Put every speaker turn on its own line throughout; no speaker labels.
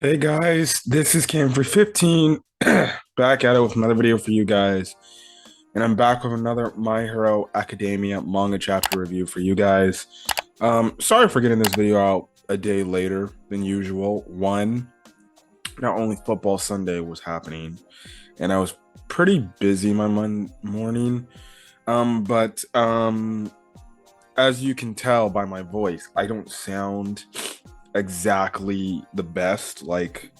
Hey guys, this is Cam for 15 back at it with another video for you guys. And I'm back with another My Hero Academia manga chapter review for you guys. Sorry for getting this video out a day later than usual. One, not only football Sunday was happening, and I was pretty busy my morning. But as you can tell by my voice, I don't sound exactly the best. Like,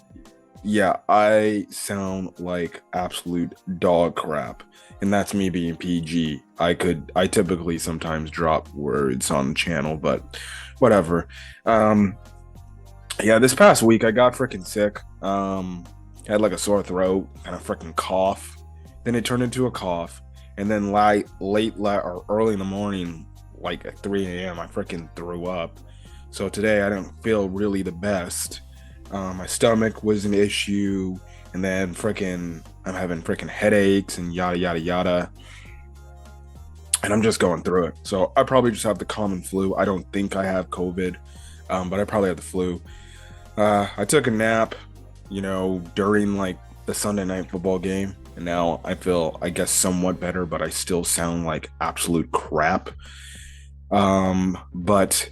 yeah, I sound like absolute dog crap. And that's me being PG. I typically sometimes drop words on the channel, but whatever. Um, yeah, this past week I got freaking sick. I had like a sore throat and a freaking cough. Then it turned into a cough. And then or early in the morning, like at 3 a.m., I freaking threw up. So today I don't feel really the best. My stomach was an issue, and then freaking I'm having freaking headaches and yada yada yada. And I'm just going through it. So I probably just have the common flu. I don't think I have COVID, but I probably have the flu. I took a nap, during like the Sunday night football game, and now I feel, I guess, somewhat better, but I still sound like absolute crap. But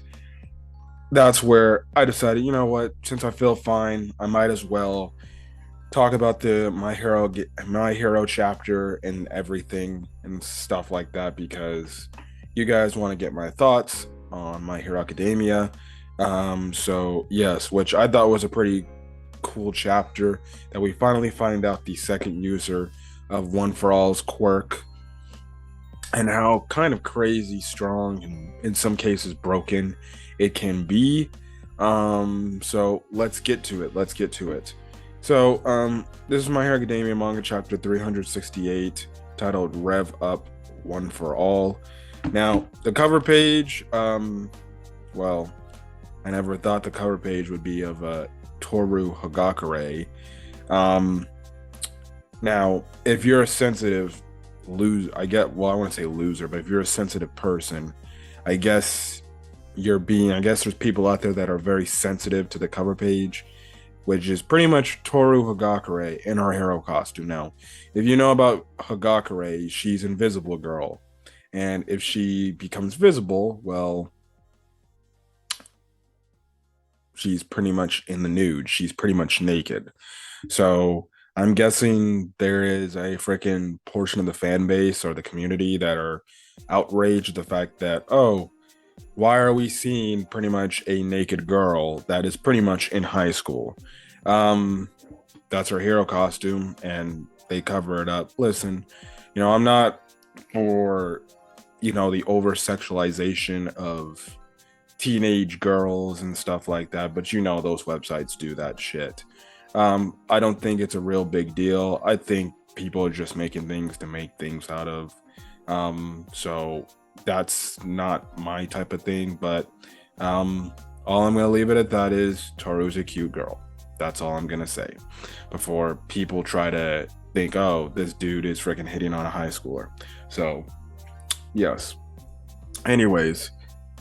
that's where I decided, you know what, since I feel fine, I might as well talk about the My Hero chapter and everything and stuff like that, because you guys want to get my thoughts on My Hero Academia. So yes, which I thought was a pretty cool chapter, that we finally find out the second user of One for All's Quirk, and how kind of crazy strong and in some cases broken it can be. So let's get to it. So this is My Hero Academia manga chapter 368, titled Rev Up One for All. Now the cover page, well, I never thought the cover page would be of Toru Hagakure. Now if you're a sensitive I want to say loser, but if you're a sensitive person, I guess there's people out there that are very sensitive to the cover page, which is pretty much Toru Hagakure in her hero costume. Now, if you know about Hagakure, she's Invisible Girl. And if she becomes visible, well, she's pretty much in the nude. She's pretty much naked. So I'm guessing there is a freaking portion of the fan base or the community that are outraged at the fact that, oh, why are we seeing pretty much a naked girl that is pretty much in high school? That's her hero costume, and they cover it up. Listen, I'm not for, the over sexualization of teenage girls and stuff like that, but those websites do that shit. I don't think it's a real big deal. I think people are just making things to make things out of. So that's not my type of thing, but all I'm gonna leave it at that is Toru's a cute girl. That's all I'm gonna say before people try to think, oh, this dude is freaking hitting on a high schooler. So yes. Anyways,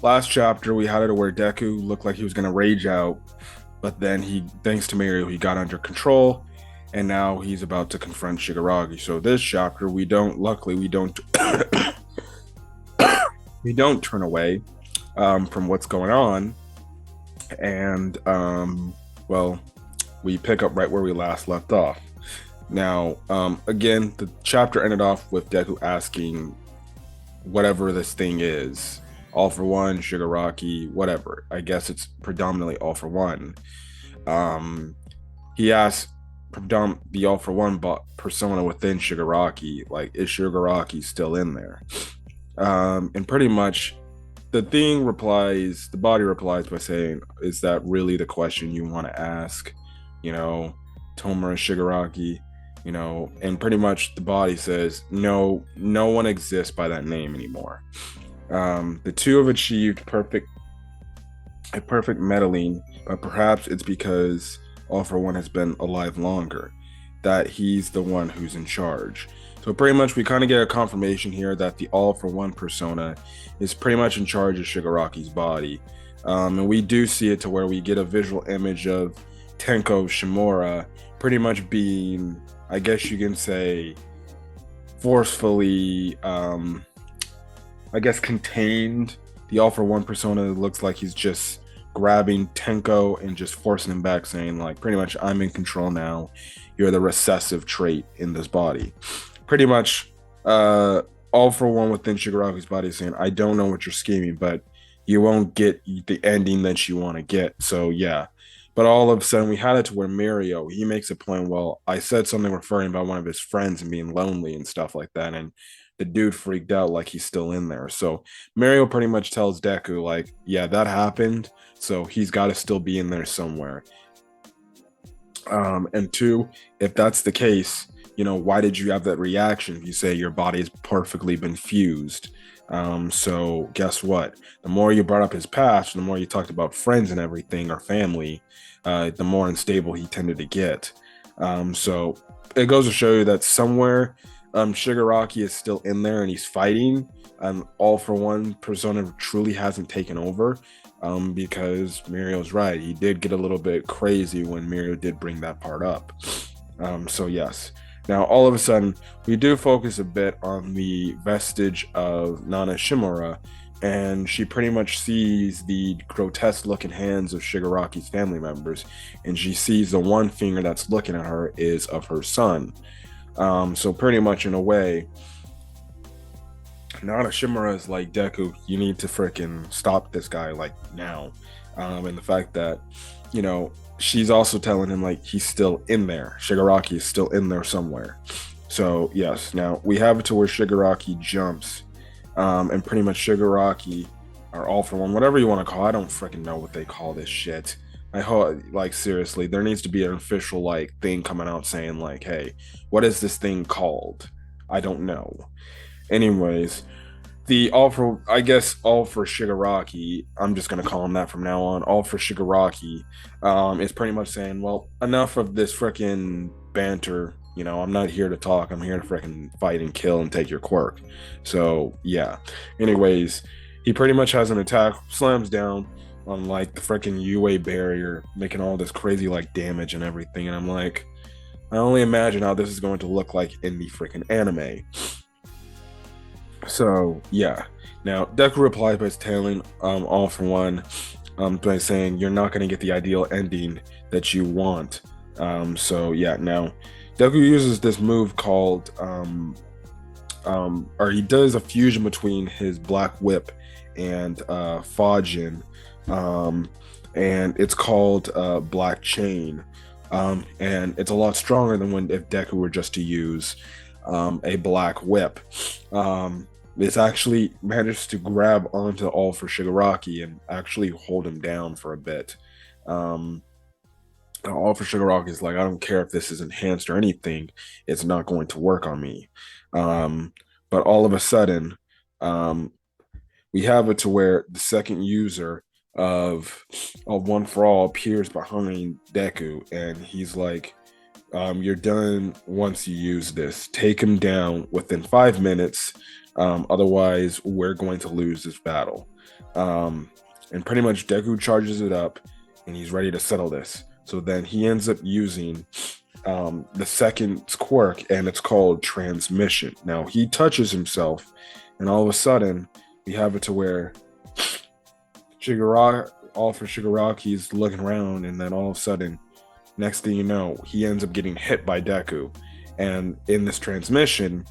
last chapter we had it where Deku looked like he was gonna rage out, but then thanks to Mario, he got under control, and now he's about to confront Shigaraki. So this chapter, we don't we don't turn away from what's going on, and well, we pick up right where we last left off. Now, again, the chapter ended off with Deku asking whatever this thing is, All for One, Shigaraki, whatever. I guess it's predominantly All for One. He asked the All for One persona within Shigaraki, like, is Shigaraki still in there? And pretty much the body replies by saying, is that really the question you want to ask? Tomura Shigaraki, and pretty much the body says, no one exists by that name anymore. The two have achieved a perfect meddling, but perhaps it's because All for One has been alive longer, that he's the one who's in charge. So pretty much we kind of get a confirmation here that the All for One persona is pretty much in charge of Shigaraki's body. And we do see it to where we get a visual image of Tenko Shimura pretty much being, I guess you can say, forcefully, I guess, contained. The All for One persona looks like he's just grabbing Tenko and just forcing him back, saying, like, pretty much, I'm in control now. You're the recessive trait in this body. Pretty much, All for One within Shigaraki's body saying, I don't know what you're scheming, but you won't get the ending that you want to get. So, yeah. But all of a sudden, we had it to where Mario, he makes a point, well, I said something referring about one of his friends and being lonely and stuff like that. And the dude freaked out like he's still in there. So Mario pretty much tells Deku, like, yeah, that happened. So he's got to still be in there somewhere. And two, if that's the case, why did you have that reaction if you say your body has perfectly been fused? So guess what? The more you brought up his past, the more you talked about friends and everything, or family, the more unstable he tended to get. So it goes to show you that somewhere Shigaraki is still in there and he's fighting. All for One persona truly hasn't taken over. Because Mario's right. He did get a little bit crazy when Mario did bring that part up. So yes. Now, all of a sudden, we do focus a bit on the vestige of Nana Shimura, and she pretty much sees the grotesque-looking hands of Shigaraki's family members, and she sees the one finger that's looking at her is of her son. So pretty much in a way, Nana Shimura is like, Deku, you need to freaking stop this guy, like, now. And the fact that, she's also telling him, like, he's still in there. Shigaraki is still in there somewhere. So, yes. Now, we have it to where Shigaraki jumps. And pretty much Shigaraki, or All for One, whatever you want to call it. I don't freaking know what they call this shit. I hope, like, seriously, there needs to be an official, like, thing coming out saying, like, hey, what is this thing called? I don't know. Anyways, All for Shigaraki, I'm just gonna call him that from now on. All for Shigaraki, is pretty much saying, well, enough of this freaking banter. I'm not here to talk. I'm here to freaking fight and kill and take your quirk. So yeah. Anyways, he pretty much has an attack, slams down on like the freaking UA barrier, making all this crazy like damage and everything. And I'm like, I only imagine how this is going to look like in the freaking anime. So yeah. Now Deku replies by telling All for One, by saying you're not gonna get the ideal ending that you want. So yeah. Now Deku uses this move called or he does a fusion between his Black Whip and Fajin, and it's called Black Chain, and it's a lot stronger than if Deku were just to use a Black Whip. This actually managed to grab onto All for Shigaraki and actually hold him down for a bit. All for Shigaraki is like, I don't care if this is enhanced or anything, it's not going to work on me. But all of a sudden, we have it to where the second user of One for All appears behind Deku, and he's like, you're done once you use this. Take him down within 5 minutes. Otherwise, we're going to lose this battle. And pretty much Deku charges it up, and he's ready to settle this. So then he ends up using the second quirk, and it's called Transmission. Now he touches himself, and all of a sudden, we have it to where All for Shigaraki is looking around, and then all of a sudden, next thing you know, he ends up getting hit by Deku. And in this transmission,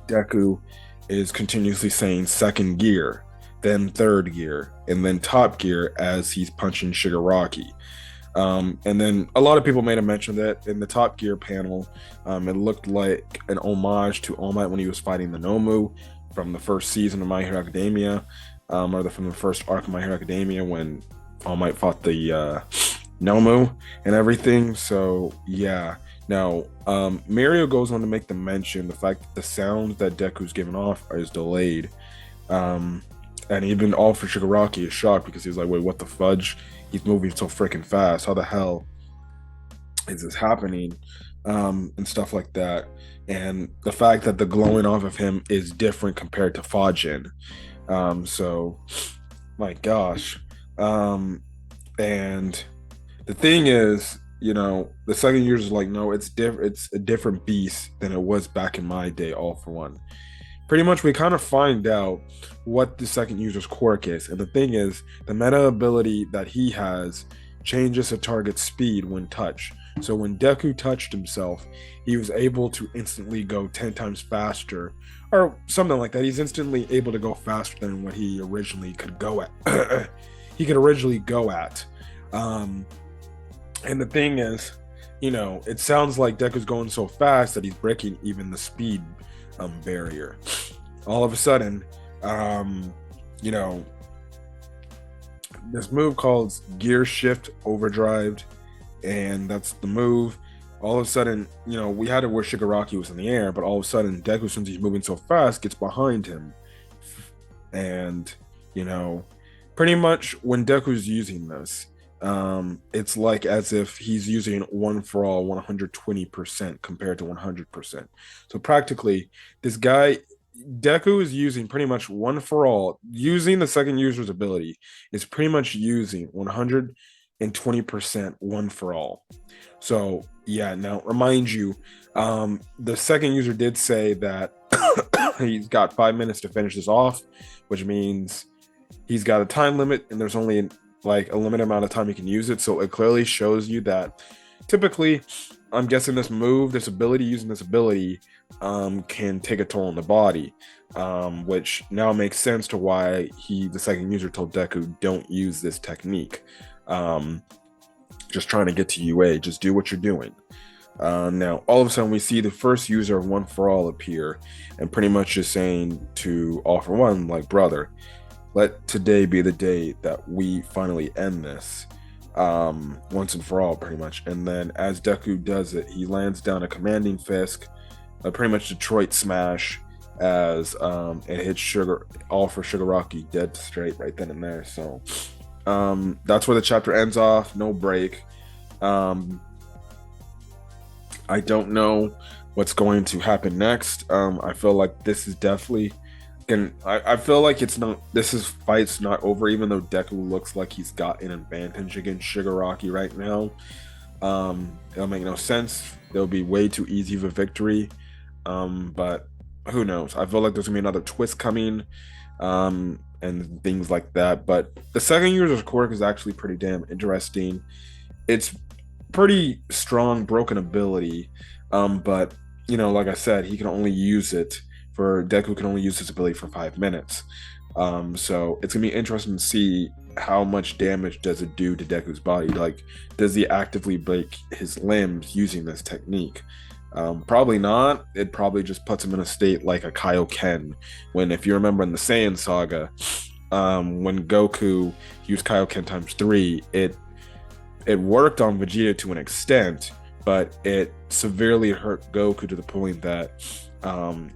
Deku is continuously saying second gear, then third gear, and then top gear as he's punching Shigaraki. And then a lot of people made a mention that in the Top Gear panel, it looked like an homage to All Might when he was fighting the Nomu from the first season of My Hero Academia, or from the first arc of My Hero Academia when All Might fought the Nomu and everything. So yeah. Now, Mario goes on to make the mention the fact that the sound that Deku's giving off is delayed. And even All for Shigaraki is shocked because he's like, wait, what the fudge? He's moving so freaking fast. How the hell is this happening? And stuff like that. And the fact that the glowing off of him is different compared to Fajin. So, my gosh. And The thing is, the second user is like, no, it's different. It's a different beast than it was back in my day. All for one. Pretty much, we kind of find out what the second user's quirk is, and the thing is, the meta ability that he has changes a target's speed when touched. So when Deku touched himself, he was able to instantly go 10 times faster, or something like that. He's instantly able to go faster than what he originally could go at. He could originally go at. And the thing is, it sounds like Deku's going so fast that he's breaking even the speed barrier. All of a sudden, this move called Gear Shift Overdrive, and that's the move. All of a sudden, we had it where Shigaraki was in the air, but all of a sudden, Deku, since he's moving so fast, gets behind him. And, pretty much when Deku's using this, it's like as if he's using one for all 120% compared to 100%. So practically, this guy Deku is using pretty much one for all. Using the second user's ability is pretty much using 120% one for all. So yeah, now remind you, the second user did say that he's got 5 minutes to finish this off, which means he's got a time limit and there's only like a limited amount of time you can use it. So it clearly shows you that typically, I'm guessing using this ability can take a toll on the body, which now makes sense to why the second user told Deku, don't use this technique. Just trying to get to UA, just do what you're doing. Now, all of a sudden, we see the first user of One For All appear, and pretty much just saying to All For One, like, brother, let today be the day that we finally end this, once and for all, pretty much. And then as Deku does it, he lands down a commanding fist, pretty much Detroit smash, as it hits All For Shigaraki dead straight right then and there. So that's where the chapter ends off. No break. I don't know what's going to happen next. I feel like this is definitely, and I feel like fight's not over, even though Deku looks like he's got an advantage against Shigaraki right now. It'll make no sense. It'll be way too easy of a victory. But who knows? I feel like there's gonna be another twist coming, and things like that. But the second user's quirk is actually pretty damn interesting. It's pretty strong broken ability, but like I said, he can only use it Deku can only use his ability for 5 minutes. So it's gonna be interesting to see how much damage does it do to Deku's body. Like, does he actively break his limbs using this technique? Probably not. It probably just puts him in a state like a Kaioken, when, if you remember in the Saiyan saga, when Goku used Kaioken times 3, it worked on Vegeta to an extent, but it severely hurt Goku to the point that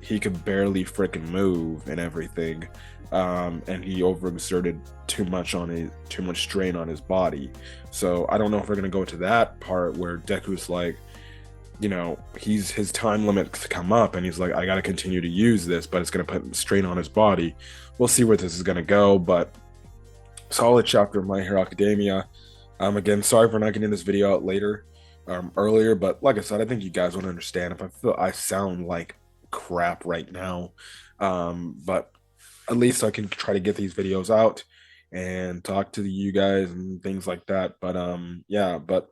he could barely freaking move and everything, and he overexerted too much strain on his body. So I don't know if we're gonna go to that part where Deku's like, his time limit's come up and he's like, I gotta continue to use this, but it's gonna put strain on his body. We'll see where this is gonna go, but solid chapter of My Hero Academia. Again, sorry for not getting this video out earlier, but like I said, I think you guys would understand if I sound like crap right now, but at least I can try to get these videos out and talk to you guys and things like that. But yeah, but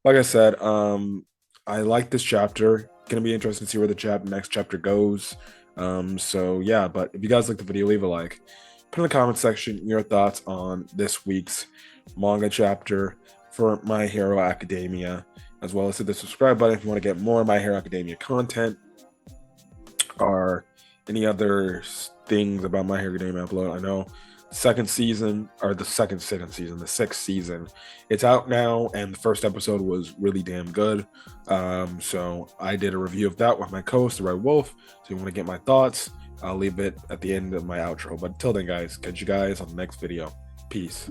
like I said, I like this chapter. Gonna be interesting to see where the next chapter goes. So yeah, but if you guys like the video, leave a like, put in the comment section your thoughts on this week's manga chapter for My Hero Academia, as well as hit the subscribe button if you want to get more My Hero Academia content or any other things about My Hero Academia upload. I know the sixth season, it's out now, and the first episode was really damn good. So I did a review of that with my co-host, the Red Wolf. So you want to get my thoughts, I'll leave it at the end of my outro. But till then, guys, catch you guys on the next video. Peace.